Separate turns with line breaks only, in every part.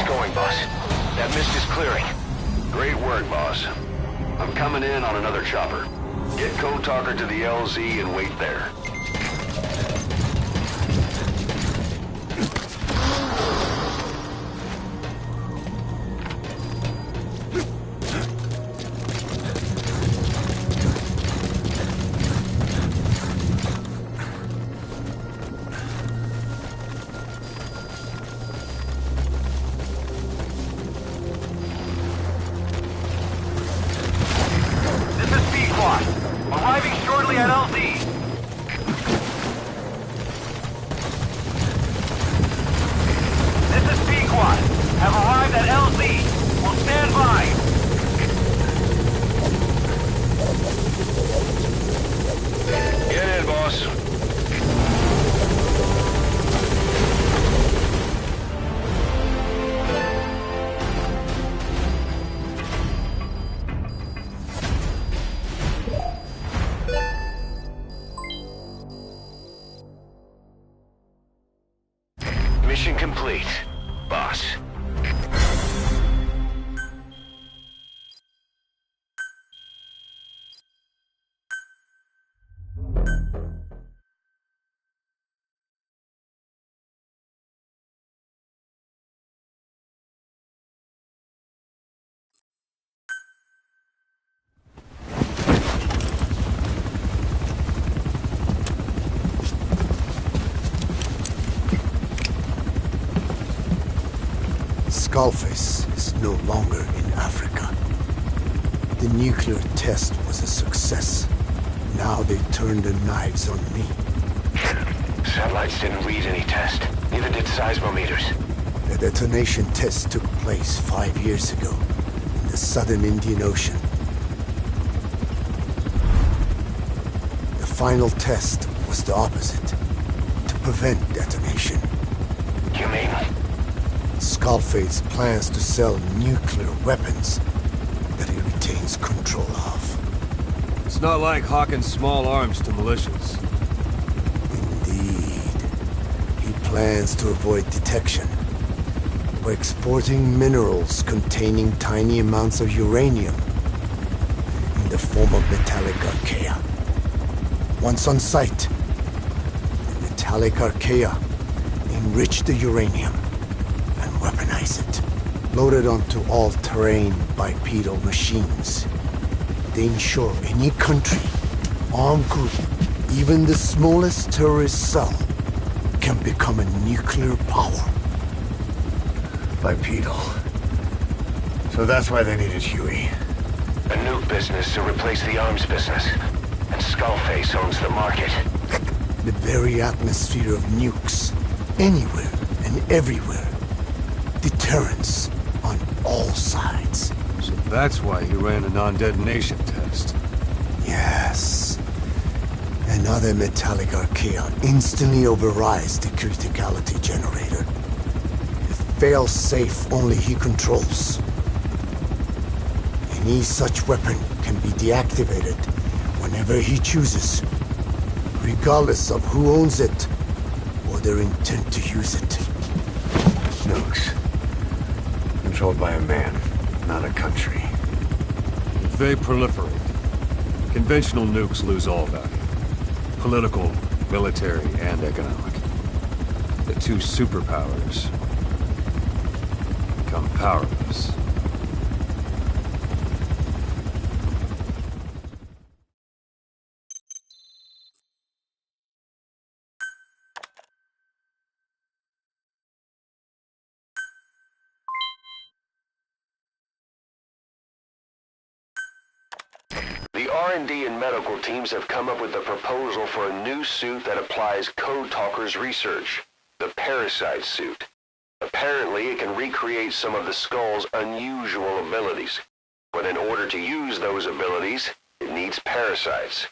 going, boss? That mist is clearing.
Great work, boss. I'm coming in on another chopper. Get Code Talker to the LZ and wait there.
Arriving shortly at LZ. This is Pequod. Have arrived at LZ. Will stand by.
Get in, boss.
Mission complete, boss.
Skullface is no longer in Africa. The nuclear test was a success. Now they turned their knives on me.
Satellites didn't read any test. Neither did seismometers.
The detonation test took place 5 years ago in the southern Indian Ocean. The final test was the opposite, to prevent detonation.
You mean?
Skullface plans to sell nuclear weapons that he retains control of.
It's not like hawking small arms to militias.
Indeed. He plans to avoid detection by exporting minerals containing tiny amounts of uranium in the form of metallic archaea. Once on site, the metallic archaea enrich the uranium and weaponize it. Loaded onto all-terrain bipedal machines, they ensure any country, armed group, even the smallest terrorist cell, can become a nuclear power.
Bipedal. So that's why they needed Huey.
A nuke business to replace the arms business. And Skullface owns the market.
The very atmosphere of nukes, anywhere and everywhere. Deterrence on all sides.
So that's why he ran a non-detonation test.
Yes. Another metallic archaea instantly overrides the criticality generator. It fails safe only he controls. Any such weapon can be deactivated whenever he chooses, regardless of who owns it or their intent to use it.
Nukes. Controlled by a man, not a country.
If they proliferate, conventional nukes lose all value. Political, military, and economic. The two superpowers become powerless.
The R&D and medical teams have come up with a proposal for a new suit that applies Code Talker's research, the Parasite suit. Apparently, it can recreate some of the Skull's unusual abilities. But in order to use those abilities, it needs parasites.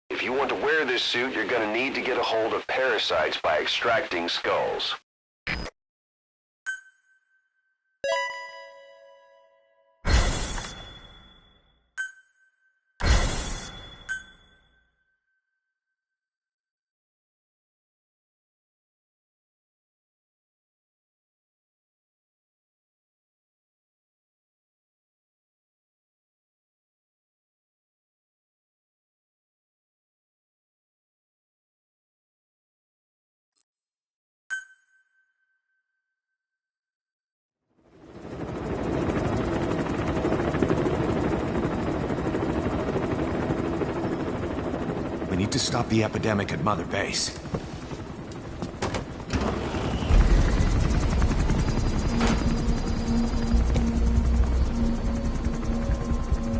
If you want to wear this suit, you're going to need to get a hold of parasites by extracting skulls.
need to stop the epidemic at Mother Base.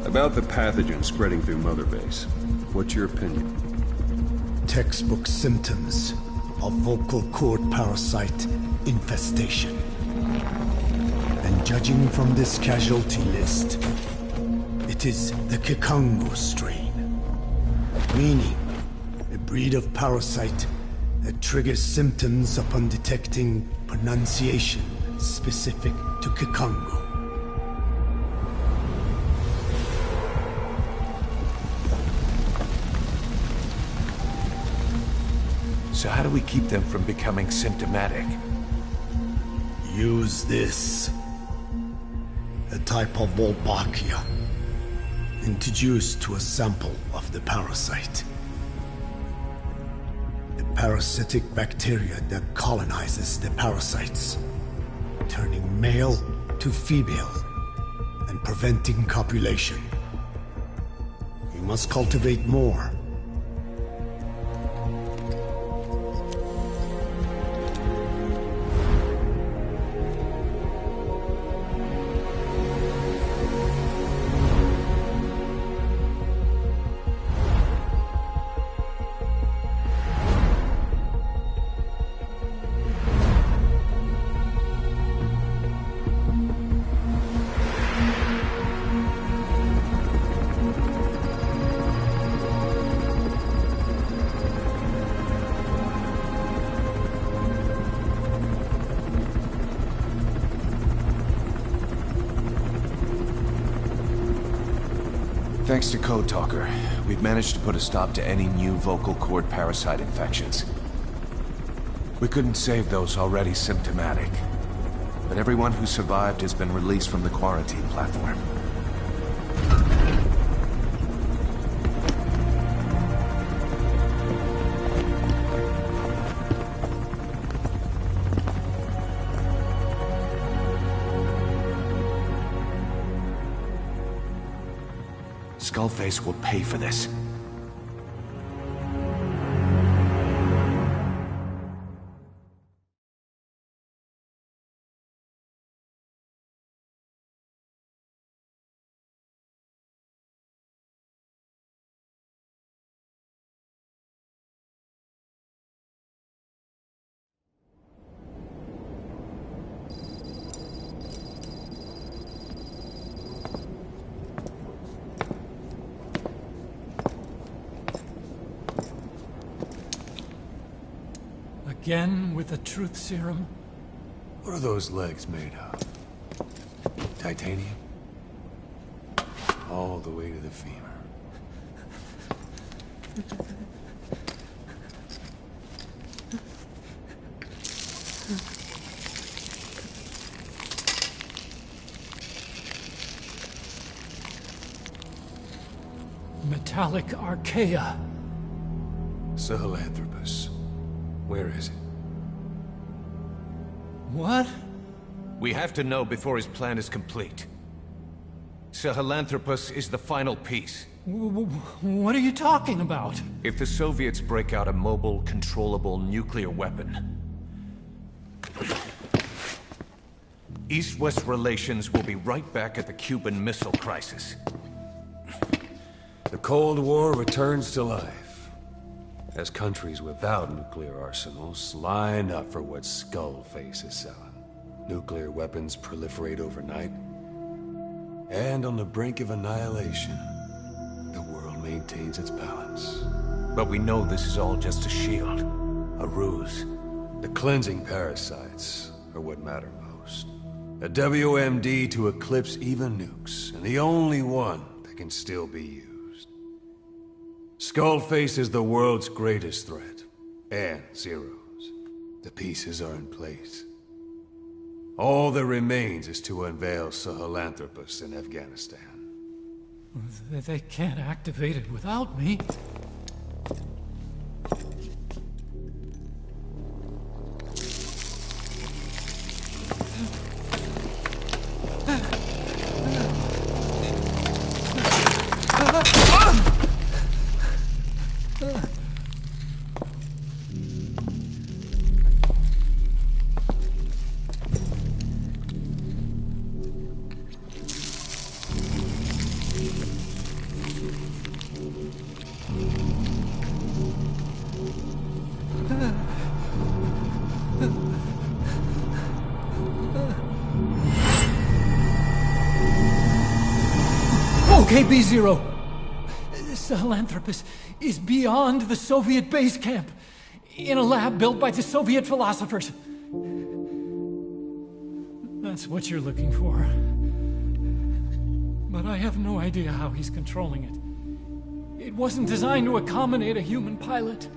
About the pathogen spreading through Mother Base, what's your opinion?
Textbook symptoms of vocal cord parasite infestation. And judging from this casualty list, it is the Kikongo strain. Meaning, a breed of parasite that triggers symptoms upon detecting pronunciation specific to Kikongo.
So how do we keep them from becoming symptomatic?
Use this. A type of Wolbachia, introduced to a sample of the parasite. A parasitic bacteria that colonizes the parasites, turning male to female and preventing copulation. We must cultivate more.
Thanks to Code Talker, we've managed to put a stop to any new vocal cord parasite infections. We couldn't save those already symptomatic, but everyone who survived has been released from the quarantine platform. Skullface will pay for this.
Again with the truth serum?
What are those legs made of? Titanium? All the way to the femur.
Metallic archaea.
Sahelanthropus. Where is it?
What?
We have to know before his plan is complete. Sahelanthropus is the final piece.
What are you talking about?
If the Soviets break out a mobile, controllable nuclear weapon, East-West relations will be right back at the Cuban Missile Crisis.
The Cold War returns to life as countries without nuclear arsenals line up for what Skullface is selling. Nuclear weapons proliferate overnight, and on the brink of annihilation, the world maintains its balance.
But we know this is all just a shield, a ruse.
The cleansing parasites are what matter most. A WMD to eclipse even nukes, and the only one that can still be used. Skullface is the world's greatest threat, and Zero's. The pieces are in place. All that remains is to unveil Sahelanthropus in Afghanistan.
They can't activate it without me. Okay, B-Zero. Sahelanthropus is beyond the Soviet base camp, in a lab built by the Soviet philosophers. That's what you're looking for. But I have no idea how he's controlling it. It wasn't designed to accommodate a human pilot.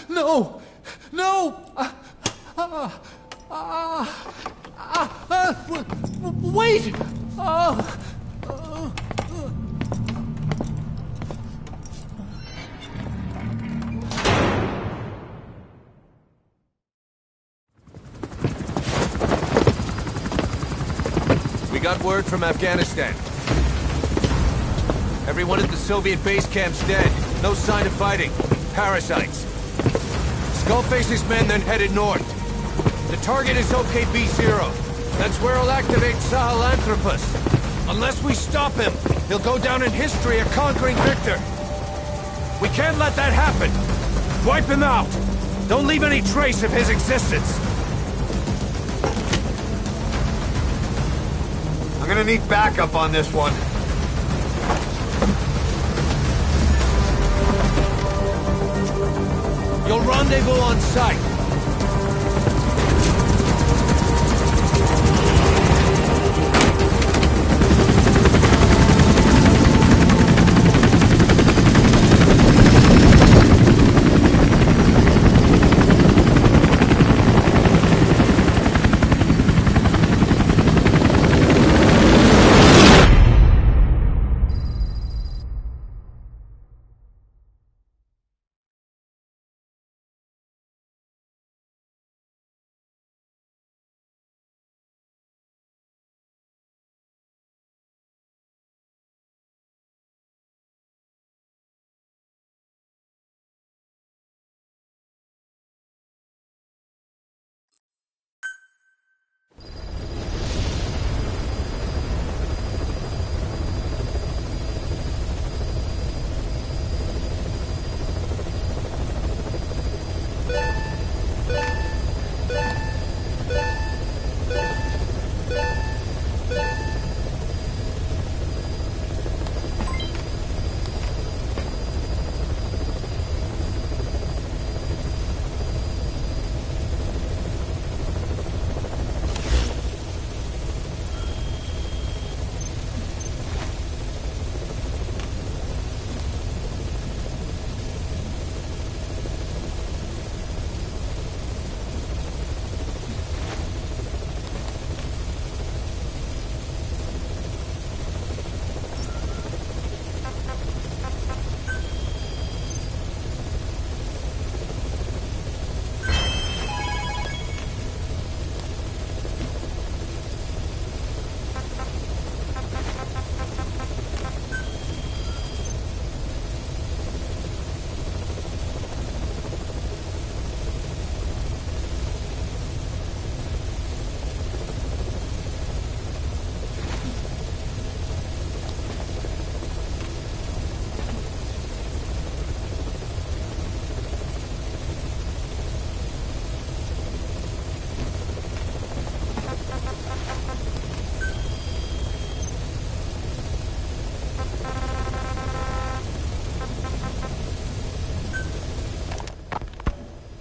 No! No! Wait!
We got word from Afghanistan. Everyone at the Soviet base camp's dead. No sign of fighting. Parasites. Skullface's men then headed north. The target is OKB-0. That's where he'll activate Sahelanthropus. Unless we stop him, he'll go down in history a conquering victor. We can't let that happen. Wipe him out. Don't leave any trace of his existence.
I'm gonna need backup on this one.
You'll rendezvous on site.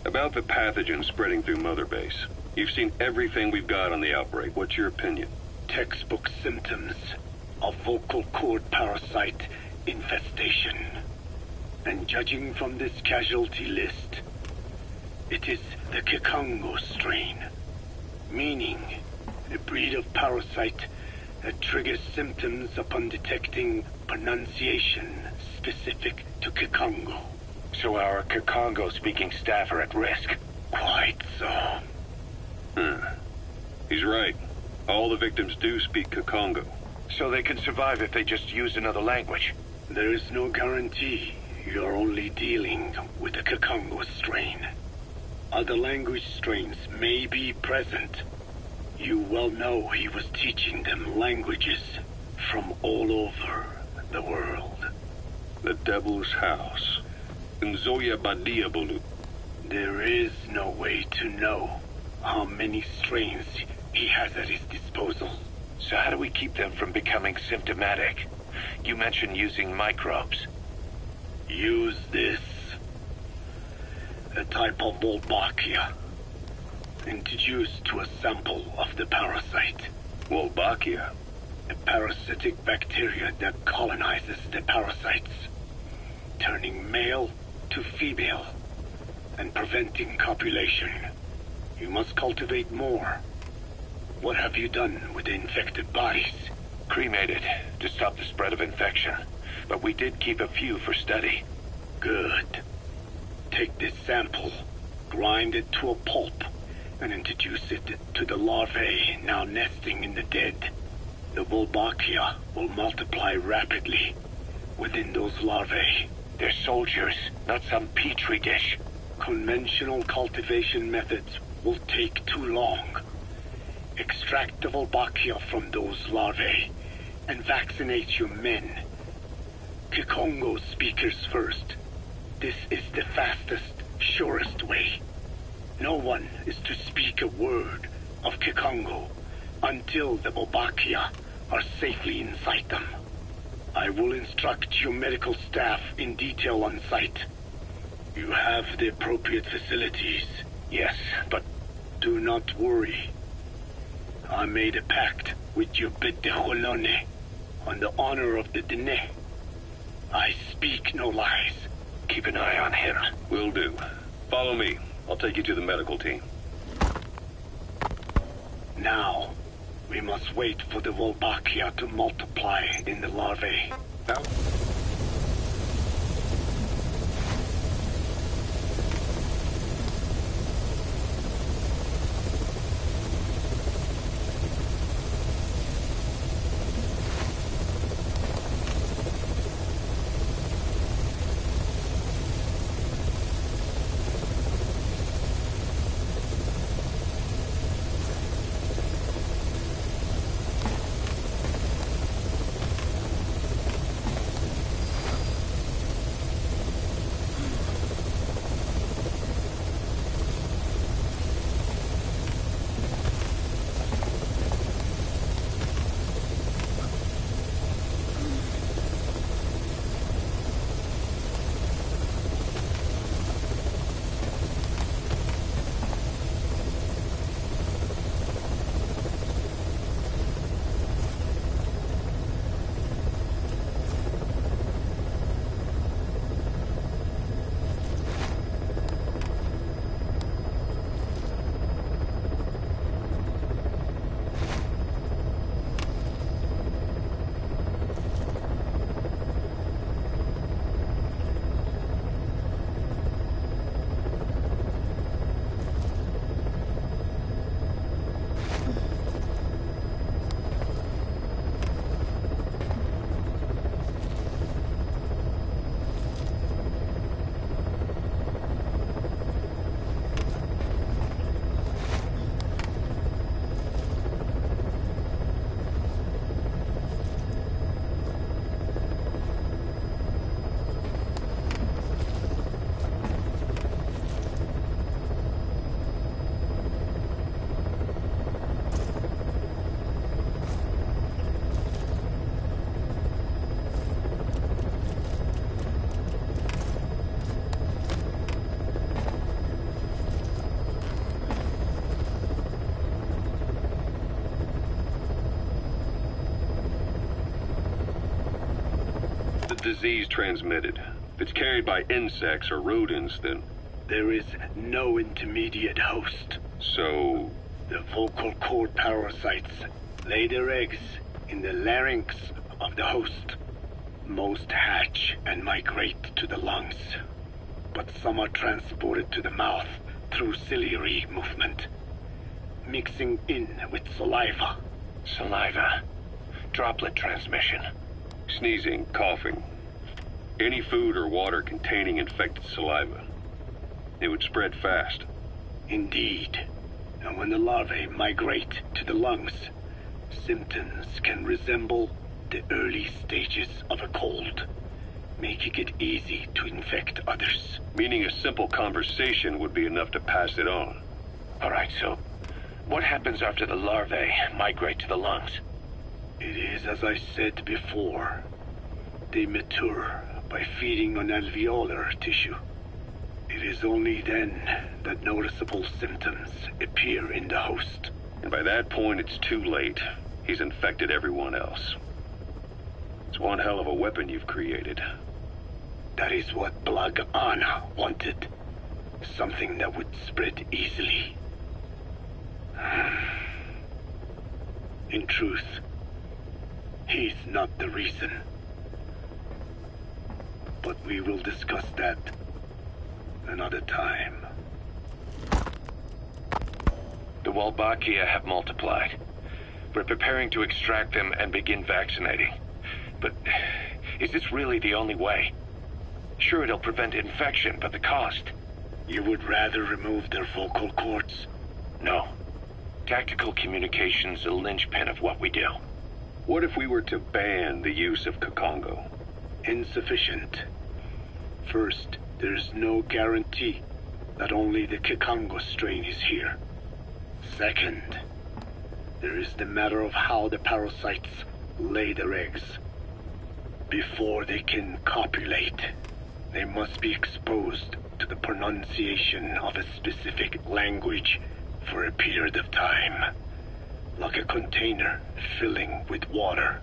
About the pathogen spreading through Mother Base. You've seen everything we've got on the outbreak. What's your opinion?
Textbook symptoms of vocal cord parasite infestation. And judging from this casualty list, it is the Kikongo strain, meaning a breed of parasite that triggers symptoms upon detecting pronunciation specific to Kikongo.
So our Kikongo-speaking staff are at risk?
Quite so.
He's right. All the victims do speak Kikongo.
So they can survive if they just use another language.
There is no guarantee. You're only dealing with the Kikongo strain. Other language strains may be present. You well know he was teaching them languages from all over the world.
The Devil's House. Nzoya Badia Bulu.
There is no way to know how many strains he has at his disposal.
So how do we keep them from becoming symptomatic? You mentioned using microbes.
Use this. A type of Wolbachia. Introduced to a sample of the parasite.
Wolbachia?
A parasitic bacteria that colonizes the parasites, turning male to female and preventing copulation. You must cultivate more. What have you done with the infected bodies?
Cremated to stop the spread of infection. But we did keep a few for study.
Good. Take this sample, grind it to a pulp, and introduce it to the larvae now nesting in the dead. The Wolbachia will multiply rapidly within those larvae.
They're soldiers, not some petri dish.
Conventional cultivation methods will take too long. Extract the Wolbachia from those larvae and vaccinate your men. Kikongo speakers first. This is the fastest, surest way. No one is to speak a word of Kikongo until the Wolbachia are safely inside them. I will instruct your medical staff in detail on site. You have the appropriate facilities.
Yes, but
do not worry. I made a pact with your Bit de Holone on the honor of the Dene. I speak no lies.
Keep an eye on him.
Will do. Follow me. I'll take you to the medical team.
Now, we must wait for the Wolbachia to multiply in the larvae.
Disease transmitted. If it's carried by insects or rodents, then...
There is no intermediate host.
So...
The vocal cord parasites lay their eggs in the larynx of the host. Most hatch and migrate to the lungs, but some are transported to the mouth through ciliary movement, mixing in with saliva.
Saliva. Droplet transmission.
Sneezing, coughing. Any food or water containing infected saliva. It would spread fast.
Indeed. And when the larvae migrate to the lungs, symptoms can resemble the early stages of a cold, making it easy to infect others.
Meaning a simple conversation would be enough to pass it on.
Alright, so what happens after the larvae migrate to the lungs?
It is as I said before. They mature by feeding on alveolar tissue. It is only then that noticeable symptoms appear in the host.
And by that point, it's too late. He's infected everyone else. It's one hell of a weapon you've created.
That is what Blag Anna wanted. Something that would spread easily. In truth, he's not the reason. But we will discuss that another time.
The Walbakia have multiplied. We're preparing to extract them and begin vaccinating. But is this really the only way? Sure, it'll prevent infection, but the cost?
You would rather remove their vocal cords?
No. Tactical communication's the linchpin of what we do.
What if we were to ban the use of Kakongo?
Insufficient. First, there's no guarantee that only the Kakongo strain is here. Second, there is the matter of how the parasites lay their eggs. Before they can copulate, they must be exposed to the pronunciation of a specific language for a period of time, like a container filling with water.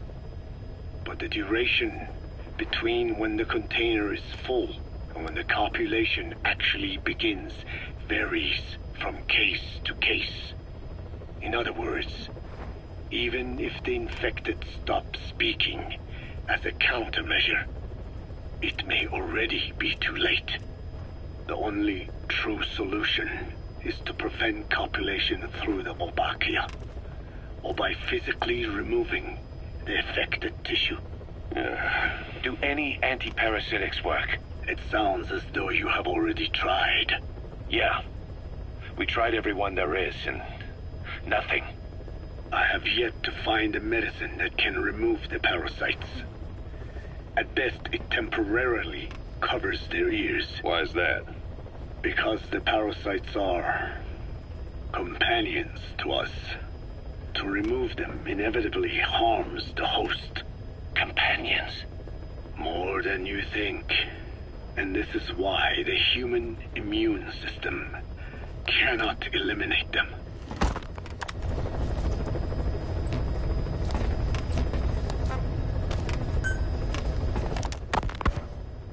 But the duration between when the container is full and when the copulation actually begins varies from case to case. In other words, even if the infected stop speaking as a countermeasure, it may already be too late. The only true solution is to prevent copulation through the Wolbachia, or by physically removing the affected tissue.
Do any antiparasitics work?
It sounds as though you have already tried.
Yeah. We tried every one there is, and nothing.
I have yet to find a medicine that can remove the parasites. At best, it temporarily covers their ears.
Why is that?
Because the parasites are companions to us. To remove them inevitably harms the host.
Companions?
More than you think. And this is why the human immune system cannot eliminate them.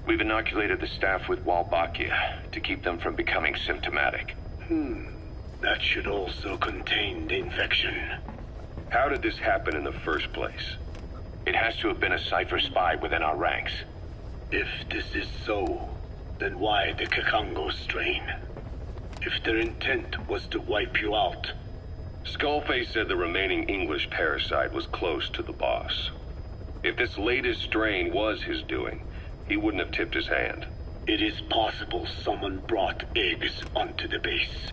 We've inoculated the staff with Walbachia to keep them from becoming symptomatic.
That should also contain the infection.
How did this happen in the first place?
It has to have been a Cypher spy within our ranks.
If this is so, then why the Kakongo strain? If their intent was to wipe you out.
Skullface said the remaining English parasite was close to the boss. If this latest strain was his doing, he wouldn't have tipped his hand.
It is possible someone brought eggs onto the base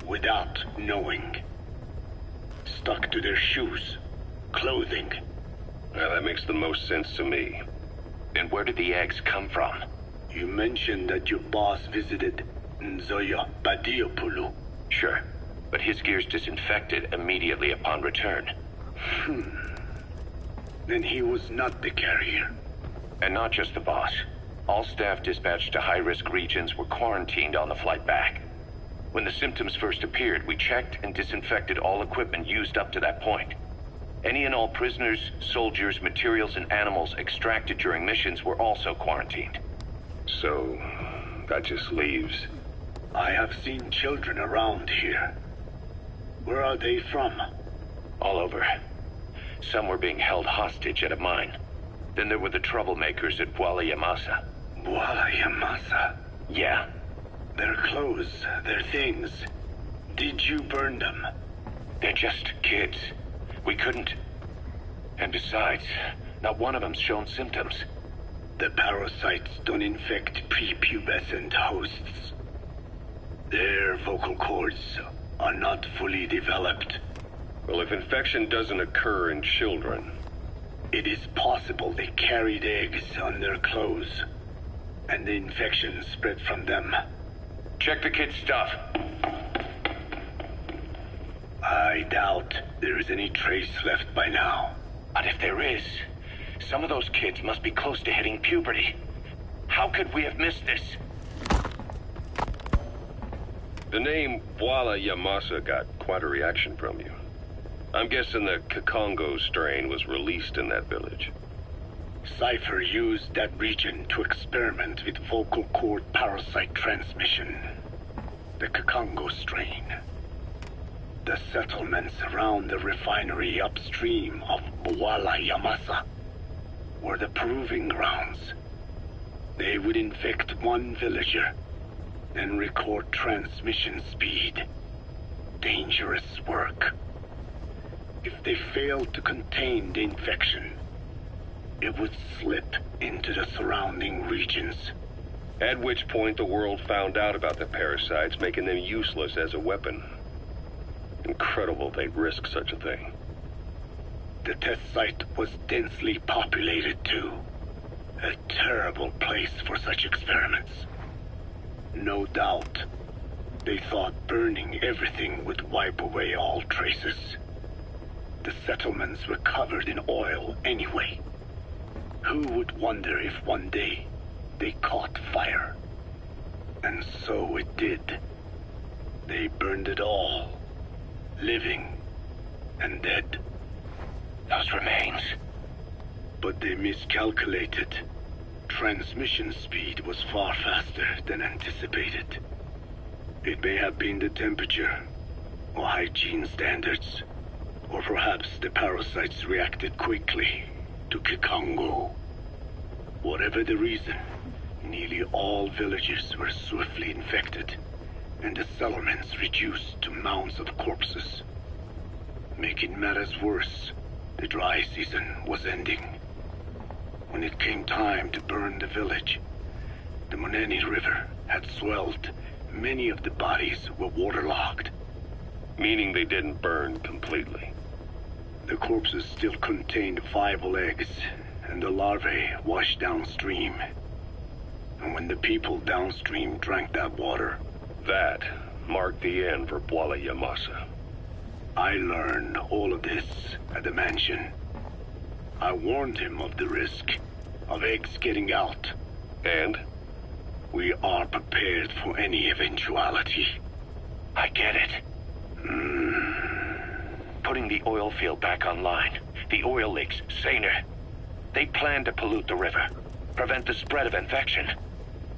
without knowing. Stuck to their shoes, clothing.
Well, that makes the most sense to me.
And where did the eggs come from?
You mentioned that your boss visited Nzoya Badiopulu.
Sure, but his gear's disinfected immediately upon return.
Then he was not the carrier.
And not just the boss. All staff dispatched to high-risk regions were quarantined on the flight back. When the symptoms first appeared, we checked and disinfected all equipment used up to that point. Any and all prisoners, soldiers, materials, and animals extracted during missions were also quarantined.
So, that just leaves...
I have seen children around here. Where are they from?
All over. Some were being held hostage at a mine. Then there were the troublemakers at Bwala Yamasa.
Bwala Yamasa?
Yeah.
Their clothes, their things. Did you burn them?
They're just kids. We couldn't. And besides, not one of them's shown symptoms.
The parasites don't infect prepubescent hosts. Their vocal cords are not fully developed.
Well, if infection doesn't occur in children...
It is possible they carried eggs on their clothes, and the infection spread from them.
Check the kid's stuff.
I doubt there is any trace left by now.
But if there is, some of those kids must be close to hitting puberty. How could we have missed this?
The name Bwala Yamasa got quite a reaction from you. I'm guessing the Kikongo strain was released in that village.
Cypher used that region to experiment with vocal cord parasite transmission. The Kikongo strain. The settlements around the refinery upstream of Bwala Yamasa were the proving grounds. They would infect one villager, then record transmission speed. Dangerous work. If they failed to contain the infection, it would slip into the surrounding regions.
At which point the world found out about the parasites, making them useless as a weapon. Incredible they'd risk such a thing.
The test site was densely populated too. A terrible place for such experiments. No doubt, they thought burning everything would wipe away all traces. The settlements were covered in oil anyway. Who would wonder if one day they caught fire? And so it did. They burned it all. Living and dead.
Those remains.
But they miscalculated. Transmission speed was far faster than anticipated. It may have been the temperature, or hygiene standards, or perhaps the parasites reacted quickly to Kikongo. Whatever the reason, nearly all villages were swiftly infected, and the settlements reduced to mounds of corpses. Making matters worse, the dry season was ending. When it came time to burn the village, the Moneni River had swelled. Many of the bodies were waterlogged.
Meaning they didn't burn completely.
The corpses still contained viable eggs, and the larvae washed downstream. And when the people downstream drank that water...
That marked the end for Bwala Yamasa.
I learned all of this at the mansion. I warned him of the risk of eggs getting out.
And?
We are prepared for any eventuality.
I get it. Putting the oil field back online. The oil leaks, saner. They plan to pollute the river, prevent the spread of infection.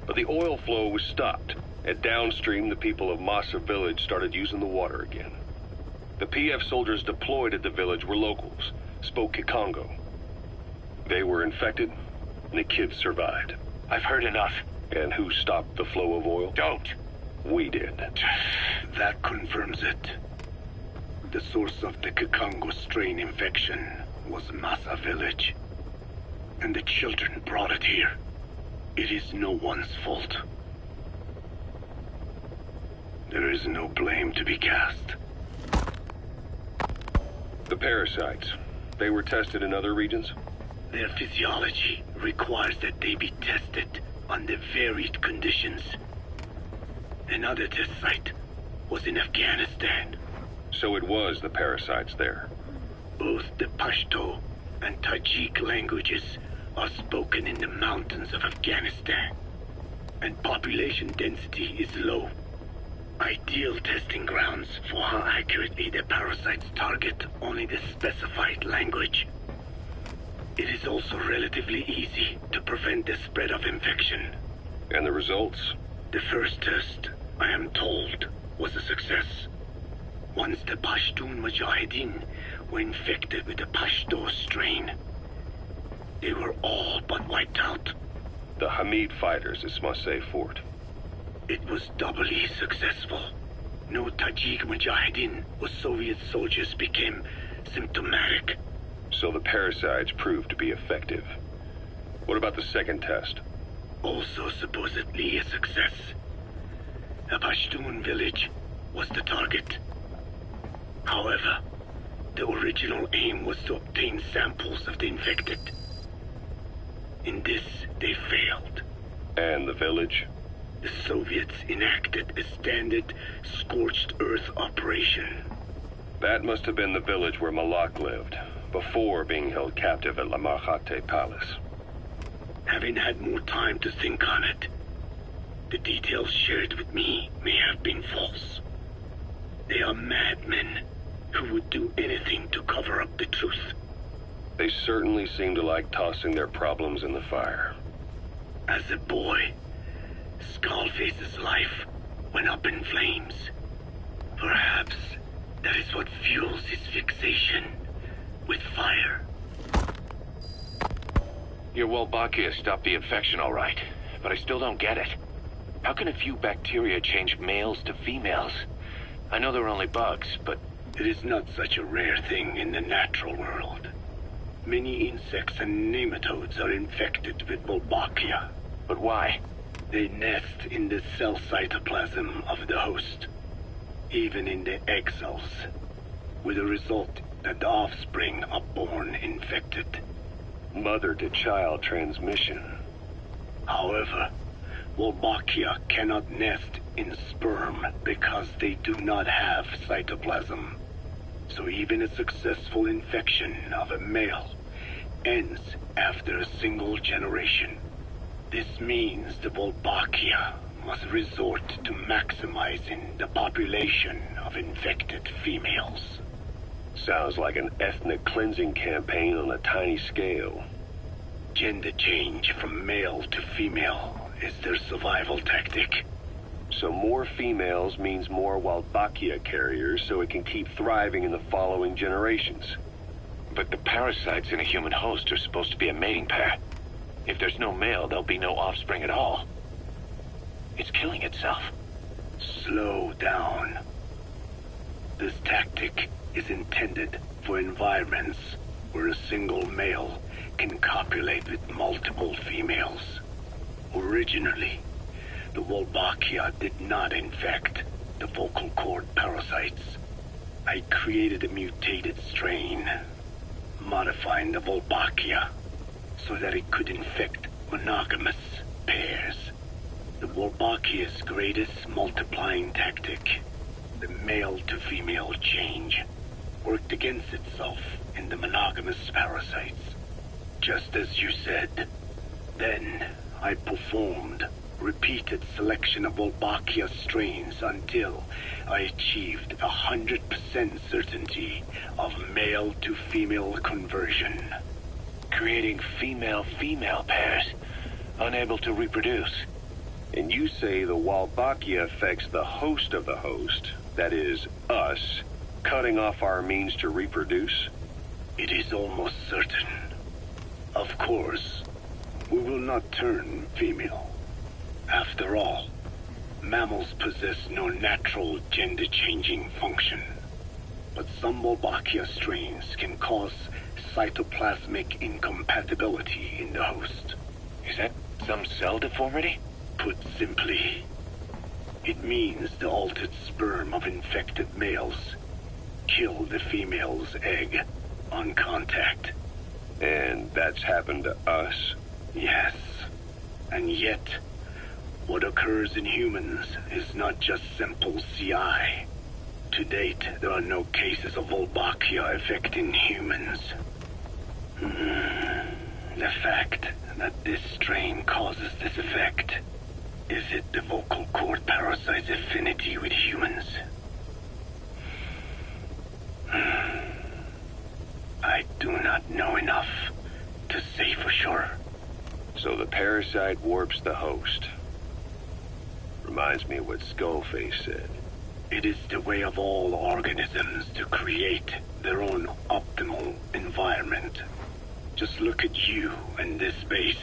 But the oil flow was stopped, and downstream the people of Masa village started using the water again. The PF soldiers deployed at the village were locals, spoke Kikongo. They were infected, and the kids survived.
I've heard enough.
And who stopped the flow of oil?
Don't!
We did.
That confirms it. The source of the Kikongo strain infection was Masa village. And the children brought it here. It is no one's fault. There is no blame to be cast.
The parasites, they were tested in other regions?
Their physiology requires that they be tested under varied conditions. Another test site was in Afghanistan.
So it was the parasites there.
Both the Pashto and Tajik languages are spoken in the mountains of Afghanistan, and population density is low. Ideal testing grounds for how accurately the parasites target only the specified language. It is also relatively easy to prevent the spread of infection.
And the results?
The first test, I am told, was a success. Once the Pashtun Mujahideen were infected with the Pashto strain, they were all but wiped out.
The Hamid fighters at Smasei Fort.
It was doubly successful. No Tajik Mujahideen or Soviet soldiers became symptomatic.
So the parasites proved to be effective. What about the second test?
Also supposedly a success. A Pashtun village was the target. However, the original aim was to obtain samples of the infected. In this, they failed.
And the village?
The Soviets enacted a standard scorched earth operation.
That must have been the village where Malak lived, before being held captive at La Marjate Palace.
Having had more time to think on it, the details shared with me may have been false. They are madmen who would do anything to cover up the truth.
They certainly seem to like tossing their problems in the fire.
As a boy, Skullface's life went up in flames. Perhaps that is what fuels his fixation with fire.
Your Wolbachia stopped the infection all right, but I still don't get it. How can a few bacteria change males to females? I know they're only bugs, but...
It is not such a rare thing in the natural world. Many insects and nematodes are infected with Wolbachia.
But why?
They nest in the cell cytoplasm of the host, even in the egg cells, with the result that the offspring are born infected.
Mother-to-child transmission.
However, Wolbachia cannot nest in sperm because they do not have cytoplasm. So even a successful infection of a male ends after a single generation. This means the Wolbachia must resort to maximizing the population of infected females.
Sounds like an ethnic cleansing campaign on a tiny scale.
Gender change from male to female is their survival tactic.
So more females means more Wolbachia carriers, so it can keep thriving in the following generations.
But the parasites in a human host are supposed to be a mating pair. If there's no male, there'll be no offspring at all. It's killing itself.
Slow down. This tactic is intended for environments where a single male can copulate with multiple females. Originally, the Wolbachia did not infect the vocal cord parasites. I created a mutated strain, modifying the Wolbachia so that it could infect monogamous pairs. The Wolbachia's greatest multiplying tactic, the male-to-female change, worked against itself in the monogamous parasites. Just as you said. Then I performed repeated selection of Wolbachia strains until I achieved 100% certainty of male-to-female conversion.
Creating female-female pairs, unable to reproduce.
And you say the Wolbachia affects the host of the host, that is, us, cutting off our means to reproduce?
It is almost certain. Of course, we will not turn female. After all, mammals possess no natural gender-changing function. But some Wolbachia strains can cause cytoplasmic incompatibility in the host.
Is that some cell deformity?
Put simply, it means the altered sperm of infected males kill the female's egg on contact.
And that's happened to us?
Yes. And yet, what occurs in humans is not just simple CI. To date, there are no cases of Wolbachia affecting humans. The fact that this strain causes this effect, is it the vocal cord parasite's affinity with humans? I do not know enough to say for sure.
So the parasite warps the host. Reminds me of what Skullface said.
It is the way of all organisms to create their own optimal environment. Just look at you and this base.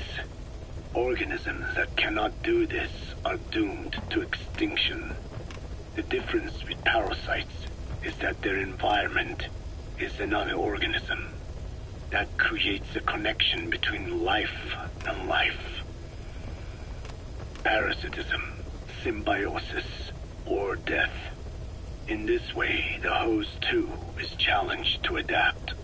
Organisms that cannot do this are doomed to extinction. The difference with parasites is that their environment is another organism. That creates a connection between life and life. Parasitism, symbiosis, or death. In this way, the host too is challenged to adapt.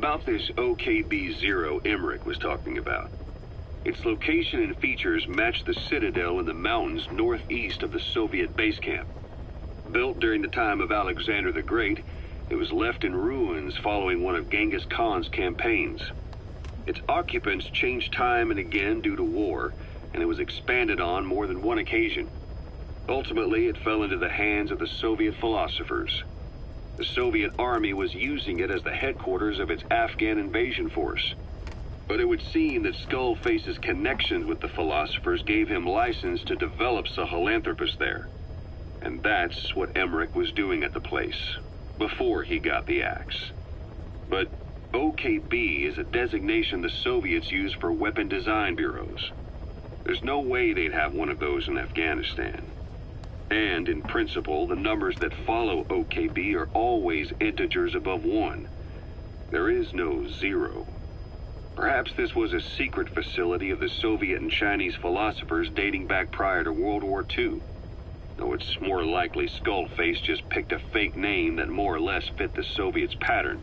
about this OKB-0 Emmerich was talking about. Its location and features match the citadel in the mountains northeast of the Soviet base camp. Built during the time of Alexander the Great, it was left in ruins following one of Genghis Khan's campaigns. Its occupants changed time and again due to war, and it was expanded on more than one occasion. Ultimately, it fell into the hands of the Soviet philosophers. The Soviet army was using it as the headquarters of its Afghan invasion force. But it would seem that Skullface's connections with the philosophers gave him license to develop Sahelanthropus there. And that's what Emmerich was doing at the place, before he got the axe. But OKB is a designation the Soviets use for weapon design bureaus. There's no way they'd have one of those in Afghanistan. And in principle, the numbers that follow OKB are always integers above 1. There is no 0. Perhaps this was a secret facility of the Soviet and Chinese philosophers dating back prior to World War II. Though it's more likely Skullface just picked a fake name that more or less fit the Soviets' pattern.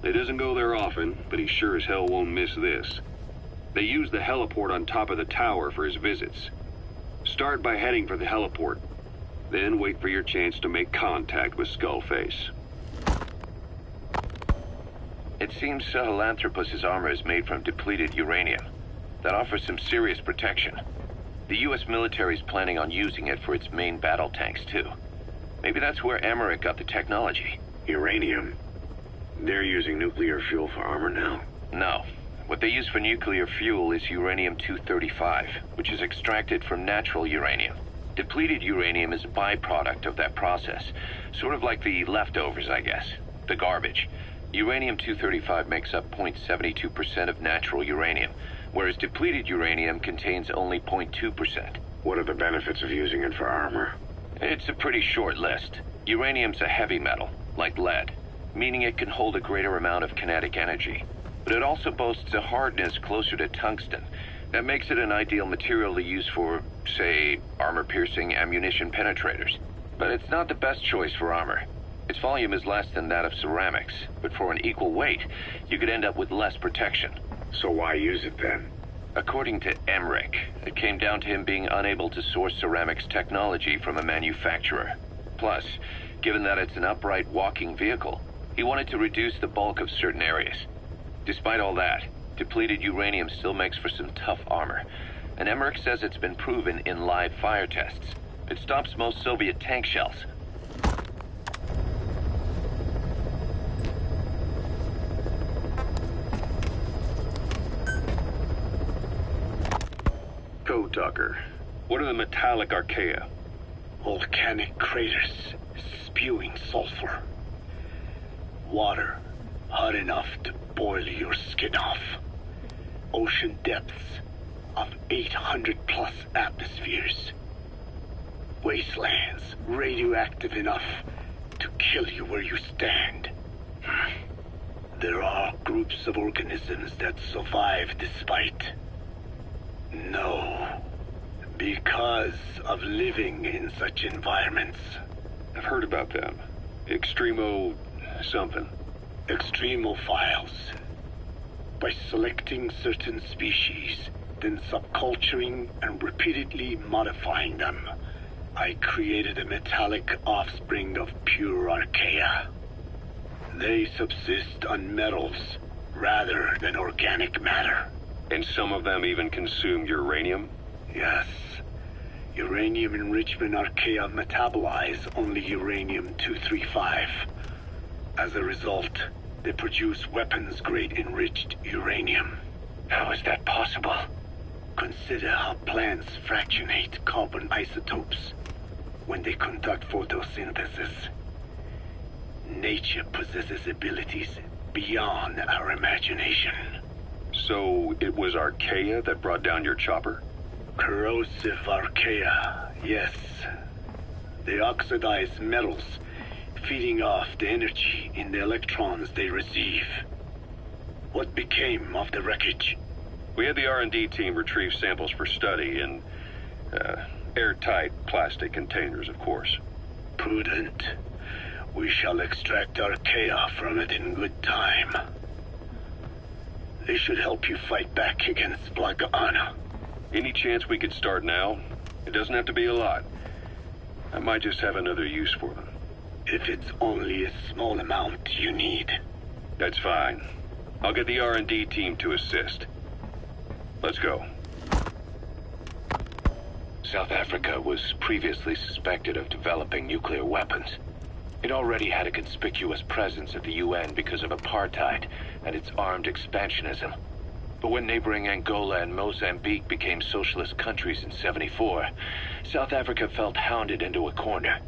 He doesn't go there often, but he sure as hell won't miss this. They use the heliport on top of the tower for his visits. Start by heading for the heliport. Then wait for your chance to make contact with Skullface.
It seems Sahelanthropus' armor is made from depleted uranium. That offers some serious protection. The U.S. military is planning on using it for its main battle tanks, too. Maybe that's where Emmerich got the technology.
Uranium? They're using nuclear fuel for armor now?
No. What they use for nuclear fuel is uranium-235, which is extracted from natural uranium. Depleted uranium is a byproduct of that process. Sort of like the leftovers, I guess. The garbage. Uranium-235 makes up 0.72% of natural uranium, whereas depleted uranium contains only 0.2%.
What are the benefits of using it for armor?
It's a pretty short list. Uranium's a heavy metal, like lead, meaning it can hold a greater amount of kinetic energy. But it also boasts a hardness closer to tungsten. That makes it an ideal material to use for, say, armor-piercing ammunition penetrators. But it's not the best choice for armor. Its volume is less than that of ceramics, but for an equal weight, you could end up with less protection.
So why use it then?
According to Emmerich, it came down to him being unable to source ceramics technology from a manufacturer. Plus, given that it's an upright walking vehicle, he wanted to reduce the bulk of certain areas. Despite all that, depleted uranium still makes for some tough armor, and Emmerich says it's been proven in live fire tests. It stops most Soviet tank shells.
Code Talker, what are the metallic archaea?
Volcanic craters spewing sulfur. Water hot enough to boil your skin off. Ocean depths of 800 plus atmospheres. Wastelands radioactive enough to kill you where you stand. There are groups of organisms that survive despite. No. Because of living in such environments.
I've heard about them. Extremo... something.
Extremophiles. By selecting certain species, then subculturing and repeatedly modifying them, I created a metallic offspring of pure archaea. They subsist on metals rather than organic matter.
And some of them even consume uranium?
Yes. Uranium enrichment archaea metabolize only uranium-235. As a result, they produce weapons-grade enriched uranium.
How is that possible?
Consider how plants fractionate carbon isotopes when they conduct photosynthesis. Nature possesses abilities beyond our imagination.
So it was archaea that brought down your chopper?
Corrosive archaea, yes. They oxidize metals, feeding off the energy in the electrons they receive. What became of the wreckage?
We had the R&D team retrieve samples for study in airtight plastic containers, of course.
Prudent. We shall extract archaea from it in good time. They should help you fight back against Black Anna.
Any chance we could start now? It doesn't have to be a lot. I might just have another use for them.
If it's only a small amount you need.
That's fine. I'll get the R&D team to assist. Let's go.
South Africa was previously suspected of developing nuclear weapons. It already had a conspicuous presence at the UN because of apartheid and its armed expansionism. But when neighboring Angola and Mozambique became socialist countries in '74, South Africa felt hounded into a corner.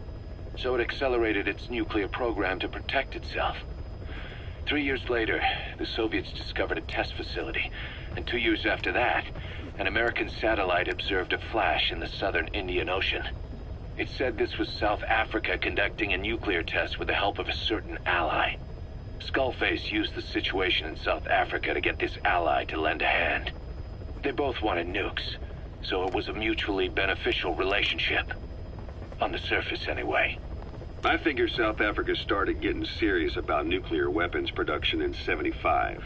So it accelerated its nuclear program to protect itself. 3 years later, the Soviets discovered a test facility, and 2 years after that, an American satellite observed a flash in the southern Indian Ocean. It said this was South Africa conducting a nuclear test with the help of a certain ally. Skullface used the situation in South Africa to get this ally to lend a hand. They both wanted nukes, so it was a mutually beneficial relationship. On the surface, anyway.
I figure South Africa started getting serious about nuclear weapons production in '75.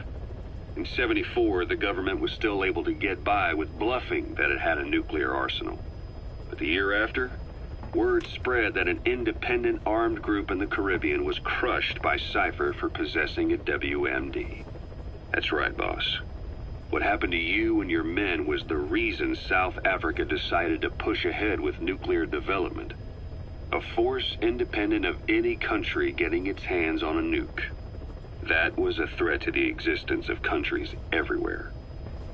In '74, the government was still able to get by with bluffing that it had a nuclear arsenal. But the year after, word spread that an independent armed group in the Caribbean was crushed by Cypher for possessing a WMD. That's right, boss. What happened to you and your men was the reason South Africa decided to push ahead with nuclear development. A force independent of any country getting its hands on a nuke. That was a threat to the existence of countries everywhere.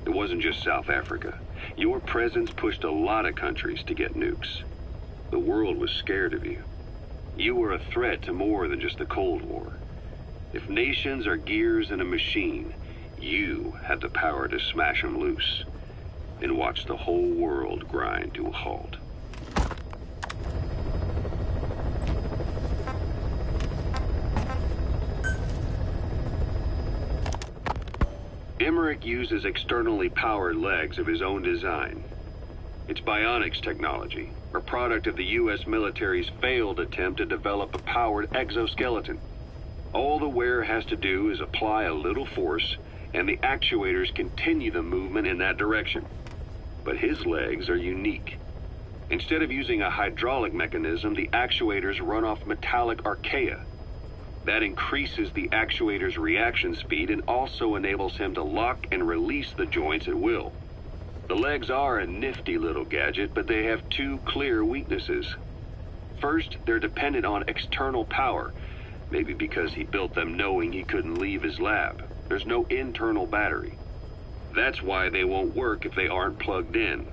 It wasn't just South Africa. Your presence pushed a lot of countries to get nukes. The world was scared of you. You were a threat to more than just the Cold War. If nations are gears in a machine, you had the power to smash them loose and watch the whole world grind to a halt. Emmerich uses externally powered legs of his own design. It's bionics technology, a product of the U.S. military's failed attempt to develop a powered exoskeleton. All the wearer has to do is apply a little force, and the actuators continue the movement in that direction. But his legs are unique. Instead of using a hydraulic mechanism, the actuators run off metallic archaea. That increases the actuator's reaction speed and also enables him to lock and release the joints at will. The legs are a nifty little gadget, but they have two clear weaknesses. First, they're dependent on external power, maybe because he built them knowing he couldn't leave his lab. There's no internal battery. That's why they won't work if they aren't plugged in.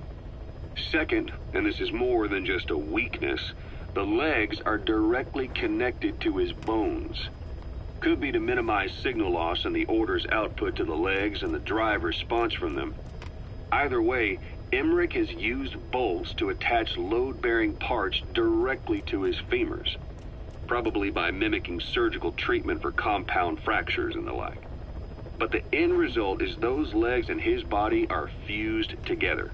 Second, and this is more than just a weakness, the legs are directly connected to his bones. Could be to minimize signal loss and the orders output to the legs and the drive response from them. Either way, Emmerich has used bolts to attach load-bearing parts directly to his femurs, probably by mimicking surgical treatment for compound fractures and the like. But the end result is those legs and his body are fused together,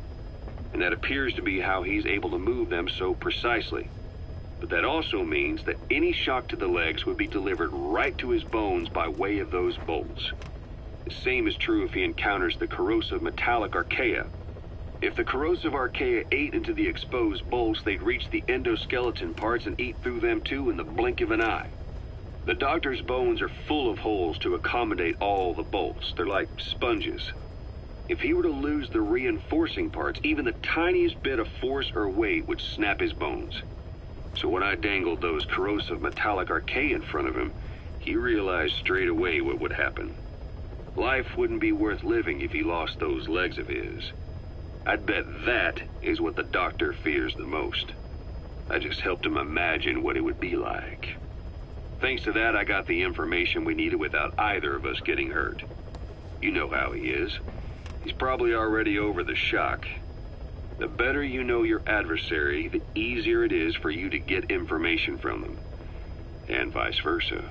and that appears to be how he's able to move them so precisely. But that also means that any shock to the legs would be delivered right to his bones by way of those bolts. The same is true if he encounters the corrosive metallic archaea. If the corrosive archaea ate into the exposed bolts, they'd reach the endoskeleton parts and eat through them too in the blink of an eye. The doctor's bones are full of holes to accommodate all the bolts. They're like sponges. If he were to lose the reinforcing parts, even the tiniest bit of force or weight would snap his bones. So when I dangled those corrosive metallic archaea in front of him, he realized straight away what would happen. Life wouldn't be worth living if he lost those legs of his. I'd bet that is what the doctor fears the most. I just helped him imagine what it would be like. Thanks to that, I got the information we needed without either of us getting hurt. You know how he is. He's probably already over the shock. The better you know your adversary, the easier it is for you to get information from them. And vice versa.